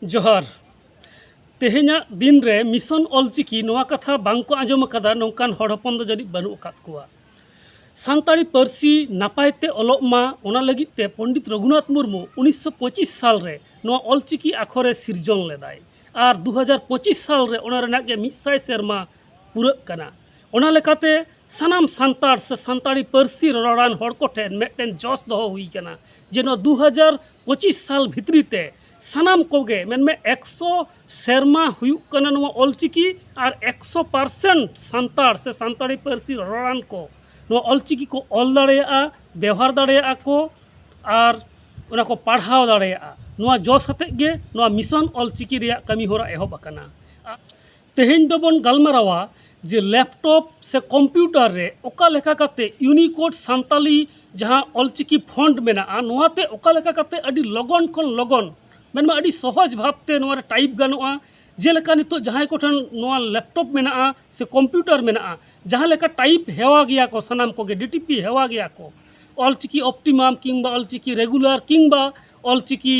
जोहार तेहेना दिन रे मिशन ऑलचिकी नोआ कथा बांको आंजम कदा नोंकान हड़ हपन दो जानी बानु अकाद कुआ सानताड़ी पार्सी नापायते ऑलोग मा ओना लगित ते पंडित रघुनाथ मुर्मू 1925 साल रे नोआ ऑलचिकी आखरे सिरजन लेदाय आर 2025 साल रे ओना रेनाक गे 100 सेरमा पूरा कना ओना लेकाते सानाम सानताड़ से सानताड़ी पार्सी रड़ान हड़ को ठेन मेटेन जस दो हुई कना जे नो 2025 साल भितरी ते सानाम कोगे मेनमे 100 सेरमा हुयुक कना नोआ ऑलचिकी आर 100% सानताड़ से सानताड़ी पार्सी रड़ान को ऑलचिकी को ऑल दाड़ेया व्यवहार दाड़ेया को और उना को पढ़ाव दाड़ेया नोआ जोस हते गे नोआ मिशन ऑलचिकी रिया कमी होरा एहब अकना तेहेन दोबन गलमारावा जे लैपटॉप से कंप्यूटर रे ओका लेखा काते यूनिकोड सानताली जहां ऑलचिकी फॉन्ट मेना नोआते ओका लेखा काते अडी लगन खन लगन मेनमा अडी सहज भावते नोआ रे टाइप गानोआ जेलेका नितो जहां को ठन नोआ लैपटॉप मेना से कंप्यूटर मेना जहाँ लेका टाइप हेवा गया को सनाम को गे डीटीपी हेवा गया को ऑलचिकी ऑप्टिमम किंबा ऑलचिकी रेगुलर किंबा ऑलचिकी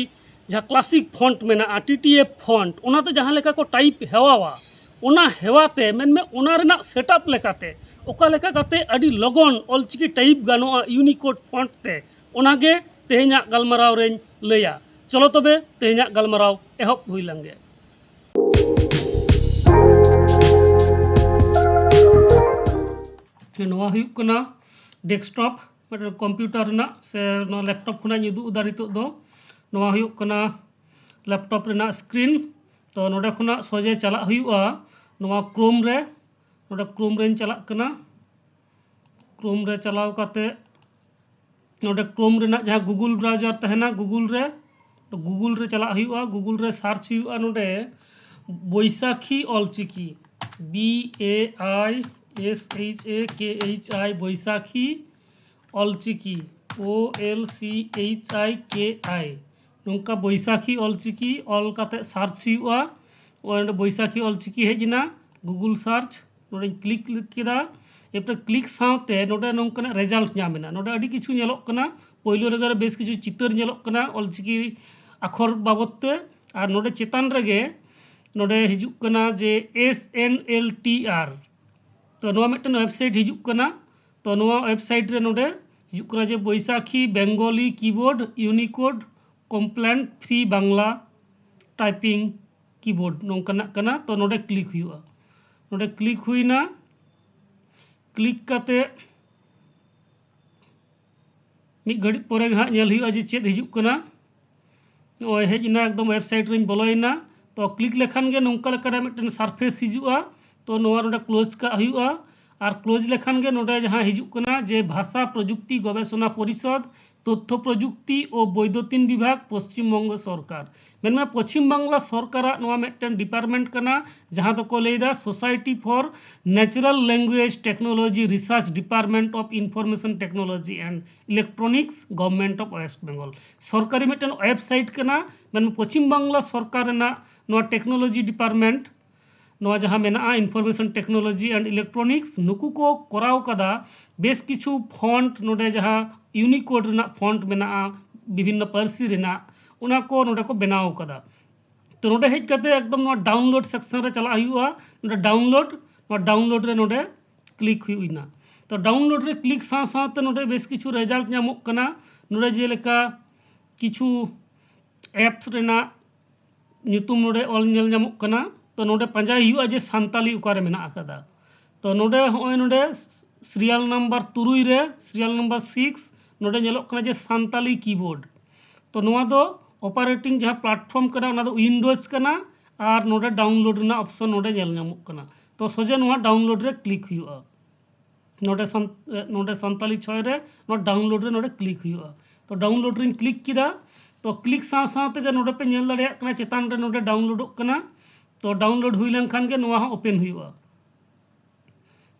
जहाँ क्लासिक फॉन्ट मेना टीटीएफ फॉन्ट ओनाते जहाँ लेका को टाइप हेवावा ओना हेवाते मेन में ओना रेना सेटअप लेकाते ओका लेका काते अडी लगन ऑलचिकी टाइप गानोआ यूनिकोड फॉन्ट ते ओनागे तेहेना गलमाराव रेन लैया चलो तबे तेहेना गलमाराव एहब हुई लंगे नोआ हुयुक कना डेस्कटॉप कंप्यूटर ना से लैपटॉप खुना उदू उदा नितो दो नोआ हुयुक कना लैपटॉप रेना स्क्रीन तो नोडे खुना सोजे चला हुयुआ नोआ क्रोम रे नोडे क्रोम रेन चला कना क्रोम रे चलाव काते नोडे क्रोम रेना जहाँ गूगल ब्राउजर तहना गूगल रे तो गूगल रे चला हुयुआ गूगल रे सर्च हुयुआ नोडे बैसाखी ऑलचिकी BAISHAKHI बैसाखी ऑलचिकी OLCHIKI नोंका बैसाखी ऑलचिकी ऑल काते सर्च हुआ और बैसाखी ऑलचिकी हेजना गूगल सर्च नोडे क्लिक केदा एपर क्लिक सावते नोडे नोंकना रिजल्ट नामेना नोडे अडी किछु नेलोक कना पहिलो रेगे बेस किछु चितर नेलोक कना ऑलचिकी अक्षर बाबदते और नोडे चेतान रेगे नोडे हिजुक कना जे SNLTR तो नोआ मिटन वेबसाइट हिजुक कना तो नोआ वेबसाइट रे नोडे हिजुक कना जे Baishakhi Bengali keyboard Unicode compliant free Bangla typing keyboard नोंकना कना तो नोडे क्लिक हुआ नोडे क्लिक हुईना क्लिक काते मिद घड़ी परे हाँ नेल हुआ जे चेद हिजुक कना ओय हेजना एकदम वेबसाइट रेन बोलोइना तो क्लिक लेखान गे नोंका लेकाना मिटन सरफेस हिजुआ तो नोआ नोडे क्लोज का हुआ और क्लोज लेखान गे नोडे जहाँ हिजुक कना जे भाषा प्रजुक्ति गवेषणा परिषद तथ्य प्रजुक्ति और वैद्युतिन विभाग पश्चिम बंग सरकार मेनमा पश्चिम बांग्ला सरकार नोआ मिटन डिपार्टमेंट कना जहाँ तो को लेदा society for natural language technology research department of information technology and electronics government of West Bengal सरकारी मिटन वेबसाइट कना मेनमा पश्चिम बांग्ला सरकार रेना नोआ टेक्नोलॉजी डिपार्टमेंट नोआ जहाँ मेना इनफॉरमेशन टेक्नोलॉजी एंड इलेक्ट्रॉनिक्स नुकु को कराव कदा बेस किछु फॉन्ट नोडे जहाँ यूनिकोड रेना फॉन्ट मेना विभिन्न पार्सी रेना उना को नोडे को बनाव कदा तो नोडे हेज कते एकदम नोआ डाउनलोड सेक्शन रे चला हुआ नोडे डाउनलोड रे नोडे क्लिक हुईना तो डाउनलोड रे क्लिक साथ साथ नोडे बेस किछु रिजल्ट नामक कना नोडे जेलेका किछु एप्स रेना ᱧᱩᱛᱩᱢ नोडे ऑल नेल नामक कना तो नोडे पंजाई हुआ जे सानताली उकारे मेना आकादा तो नोडे होय नोडे सीरियल नंबर 3 रे सीरियल नंबर 6 नोडे नेलोक कना जे सानताली कीबोर्ड तो नोआ दो ऑपरेटिंग जहाँ प्लेटफॉर्म कना ओना दो विंडोज कना और नोडे डाउनलोड ना ऑप्शन नोडे नेल नामक कना तो सोजे नोआ डाउनलोड रे क्लिक हुआ नोडे सानताली 6 रे नोडे डाउनलोड रे नोडे क्लिक हुआ तो डाउनलोड रे क्लिक किदा तो क्लिक साथ साथ गे नोडे पे नेल दाड़ेया कना चेतान रे नोडे डाउनलोडोग कना तो डाउनलोड हुई लेनखान गे नोआ ओपन हुआ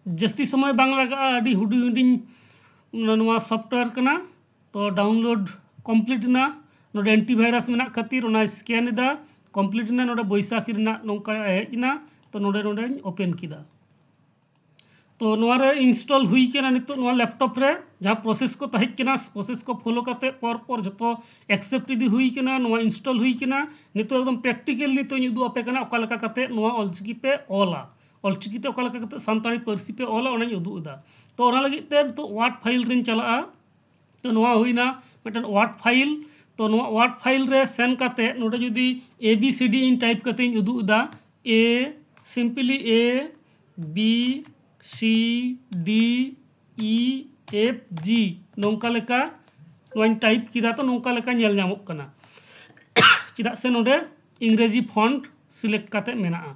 जस्ती समय बांग लगा अडी हुडिंग हुडिंग नोआ सॉफ्टवेयर कना तो डाउनलोड कम्प्लीट ना नोडे एंटीवायरस मेना खातिर ओना स्कैन दा कम्प्लीट ना नोडे बैसाखी रेना नोंका हेजना तो नोडे ओपन किदा तो नोरे इंस्टॉल हुई के नितो लैपटॉप रे जहाँ प्रोसेस को तहज के प्रोसेस को फॉलो करते पर जो एक्सेप्ट इदी हुई के इंस्टॉल हुई के नितो एकदम प्रैक्टिकल नितो उदू आपे ऑलचिकी पे ऑला ऑलचिकी ते ओका लेका कते सानताड़ी पार्सी पे ऑला ओनाኝ उदू दा तो ओना लगी ते तो वर्ड फाइल रिन चला तो नोआ हुईना मिटन वर्ड फाइल तो नोआ वर्ड फाइल रे सेन काते नोडे जुदी ABCD इन टाइप काते उदू दा ए सिंपली ABCD EFG नोंका लेका नोआñ टाइप किदा तो नोंका लेका नेल ᱧᱟᱢᱚᱜ कना चेदा से नोडे इंग्रेजी फॉन्ट सिलेक्ट काते मेनाआ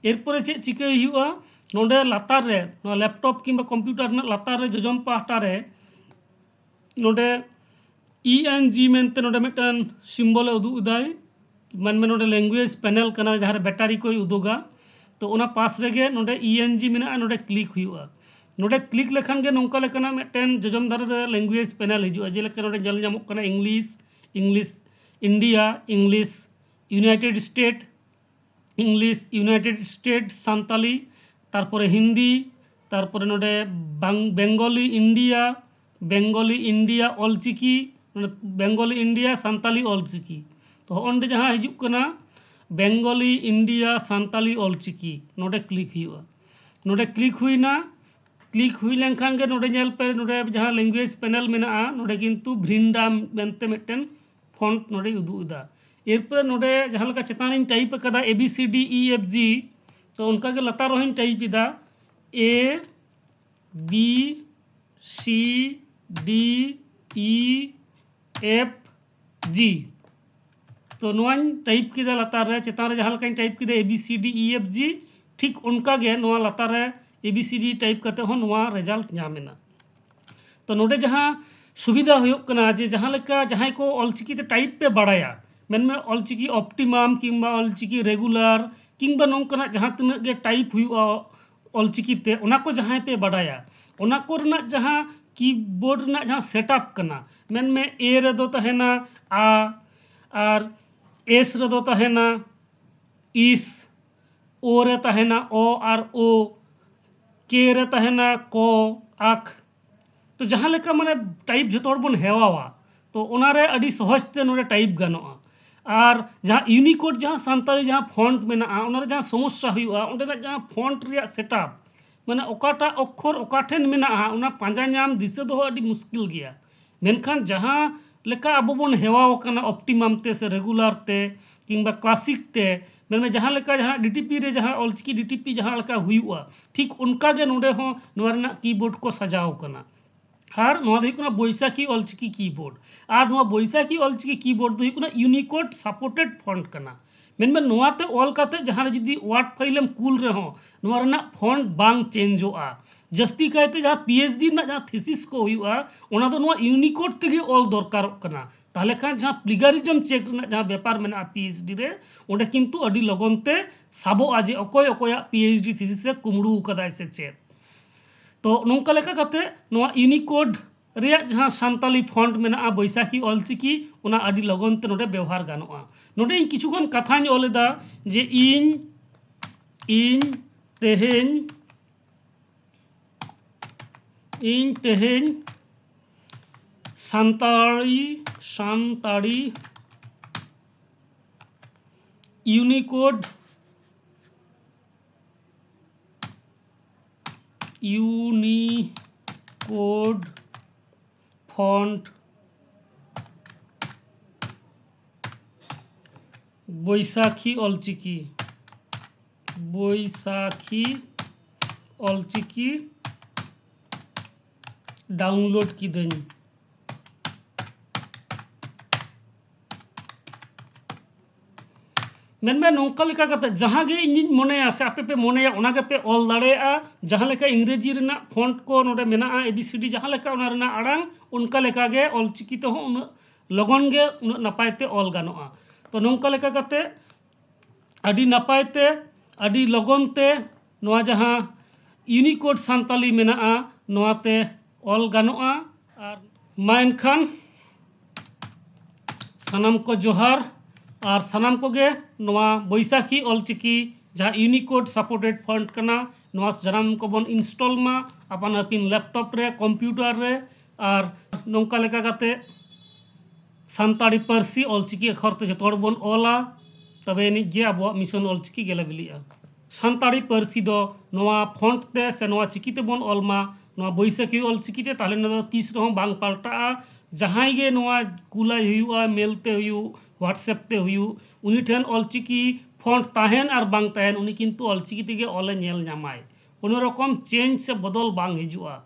एरपर चे चिकाई हुआ नोडे लातार रे लैपटॉप किंबा कंप्यूटर ना लातार रे जजम पाहटा रे नोडे ENG मेनते नोडे मिटन सिम्बल उदू उदाय मन में नोडे लैंग्वेज पैनल कना जहाँ बैटारी को उदूगा तो ओना पास रेगे नोडे ENG मेना नोडे क्लिक हुआ नोडे क्लिक लेखान गे नोंका लेकाना मिटन जजम दारे रे लैंग्वेज पैनल हिजुआ जेलेका नोडे जल ᱧᱟᱢᱚᱜ कना English India English United State English United State Santali तारपरे हिंदी तारपरे नोडे Bengali India Ol Chiki Bengali India Santali Ol Chiki तो अंडे जहाँ हिजुक कना बेंगली इंडिया सान्ताली ऑलचिकी नोडे क्लिक हुआ नोडे क्लिक हुईना क्लिक हुई लेनखान गे नोडे नेल पे नोडे जहाँ लैंग्वेज पैनल मेना नोडे किंतु भ्रिंडा मेनते मिटन फॉन्ट नोडे उदूदा एरपर नोडे जहाँ लका चेतान टाइप कदा ABCD EFG तो उनका के लतार रही टाइप इदा ABCD EFG तो नोआñ टाइप किदा लतार रे चेतान रे जहाँ लका टाइप किदा ABCD EFG ठीक उनका गे नोआ लतार रे ABCD टाइप करते हो नोआ रिजल्ट ᱧᱟᱢᱮना तो नोडे जहाँ सुविधा हुयुग कना जे जहाँ लेका जहाँ को ऑलचिकी ते टाइप पे बाड़ाया मेनमे ऑलचिकी ऑप्टिमम किंबा ऑलचिकी रेगुलर किंबा नोंकना जहाँ तिनाग गे टाइप हुयुगा ऑलचिकी ते ओना को जहाँ पे बाड़ाया ओना को रना जहाँ कीबोर्ड रना जहाँ सेटअप कना मेनमे ए रेदो तहेना आ और एस रेदो तहेना इस ओ रे तहेना ओ और ओ के रे तहेना को आख तो जहाँ लेका माने टाइप जो बन हेवावा तो ओनारे अड़ी सहजते नोडे टाइप गानोआ और जहाँ यूनिकोड जहाँ सान्ताली जहाँ फॉन्ट मेना ओनारे जहाँ समस्या हुआ ओंडेना जहाँ फॉन्ट रिया सेटअप माने ओकाटा अक्षर ओकाठेन मेना ओना पांजा ᱧᱟᱢ दिशा दो अड़ी मुश्किल गया मेनखान जहाँ लेका अब बन हेवाव कना ऑप्टिमम ते से रेगुलर ते किंबा क्लासिक ते मेनमे जहाँ लेका जहाँ DTP रे जहाँ ऑलचिकी DTP जहाँ लेका हुआ ठीक उनका गे नोडे हो नोआ रेना कीबोर्ड को सजाव कना और नोआ दो हुकना बैसाखी ऑलचिकी कीबोर्ड और नोआ बैसाखी ऑलचिकी कीबोर्ड दो हुकना यूनिकोड सपोर्टेड फॉन्ट कना मेनमे नोआ ते ऑल काते जहाँ जुदी वर्ड फाइलम कूल रहे हो नोआ रेना फॉन्ट बांग चेंजोआ जस्ती कायते जहाँ PhD ना जहाँ थीसिस को हुआ ओना दो नोआ यूनिकोड तेगे ऑल दरकार कना ताहले खान जहाँ प्लिगारिज्म चेक ना जहाँ व्यापार मेना PhD रे ओंडे किंतु अड़ी लगनते साबोआ जे अकोय अकोया PhD थीसिस से कुमड़ू कदाय से चेक तो नौका लेका काते नोआ यूनिकोड रिया जहाँ सान्ताली फॉन्ट मेना बैसाखी ऑलचिकी ओना अड़ी लगनते नोडे व्यवहार गानोआ नोडे इन किछुगन कथाñ ऑलेदा जे इन तेहेñ सान्ताड़ी यूनिकोड फॉन्ट बैसाखी ऑलचिकी डाउनलोड किदኝ मेनमे नौका लेका काते जहाँ गे इᱧ मोनेया से आपे पे मोनेया ओना गे पे ऑल दाड़ेया जहाँ लेका इंग्रेजी रेना फॉन्ट को नोडे मेना ABCD जहाँ लेका ओना रेना आड़ांग उनका लेका गे ऑलचिकी ते हो उन लगन गे उन नपायते ऑल गानोआ तो नौका लेका काते अड़ी नपायते अड़ी लगनते नोआ जहाँ यूनिकोड सान्ताली मेना नोआते ऑल गानोआ और मा एनखान सानाम को जोहार और सानाम को गे नोआ बैसाखी ऑलचिकी जहाँ यूनिकोड सपोर्टेड फॉन्ट कना नवा ᱡᱟᱱᱟᱢ ᱠᱚᱵᱚᱱ ᱤᱱᱥᱴᱚᱞ ᱢᱟ ᱟᱯᱟᱱ ᱟᱹᱯᱤᱱ ᱞᱮᱯᱴᱚᱯ ᱨᱮ ᱠᱚᱢᱯᱤᱭᱩᱴᱟᱨ ᱨᱮ ᱟᱨ ᱱᱚᱝᱠᱟ ᱞᱮᱠᱟ ᱠᱟᱛᱮ ᱥᱟᱱᱛᱟᱲᱤ ᱯᱟᱹᱨᱥᱤ ᱚᱞᱪᱤᱠᱤ ᱟᱠᱷᱚᱨ ᱛᱮ ᱡᱚᱛᱚ ᱦᱚᱲ ᱵᱚᱱ ᱚᱞᱟ ᱛᱚᱵᱮ ᱟᱹᱱᱤᱡ ᱜᱮ ᱟᱵᱚᱣᱟᱜ ᱢᱤᱥᱚᱱ ᱚᱞᱪᱤᱠᱤ ᱜᱮᱞᱮ ᱵᱤᱞᱤᱜᱼᱟ। ᱥᱟᱱᱛᱟᱲᱤ ᱯᱟᱹᱨᱥᱤ ᱫᱚ ᱱᱚᱣᱟ ᱯᱷᱚᱱᱴ ᱛᱮ ᱥᱮ ᱱᱚᱣᱟ ᱪᱤᱠᱤ ᱛᱮᱵᱚᱱ ᱚᱞ ᱢᱟ ᱱᱚᱣᱟ ᱵᱳᱭᱥᱟᱠᱷᱤ ᱚᱞᱪᱤᱠᱤ ᱛᱮ তাহলে ᱱᱚᱣᱟ ᱫᱚ ᱛᱤᱥ ᱨᱮᱦᱚᱸ ᱵᱟᱝ ᱯᱟᱞᱴᱟᱜᱼᱟ। ᱡᱟᱦᱟᱸᱭ ᱜᱮ ᱱᱚᱣᱟ ᱠᱩᱞᱟᱭ ᱦᱩᱭᱩᱜᱼᱟ ᱢᱮᱞ ᱛᱮ ᱦᱩᱭᱩᱜ ᱦᱳᱣᱟᱴᱥᱮᱯ তে ᱦᱩᱭᱩᱜ উনি ঠেন অলচিকি ফন্ট তাহেন আর বাং তাহেন উনি কিন্তু অলচিকি তেগে অলে ᱧᱮᱞ ᱧᱟᱢᱟᱭ কোনো রকম চেঞ্জ সে বদল বাং হিজুᱜᱼᱟ।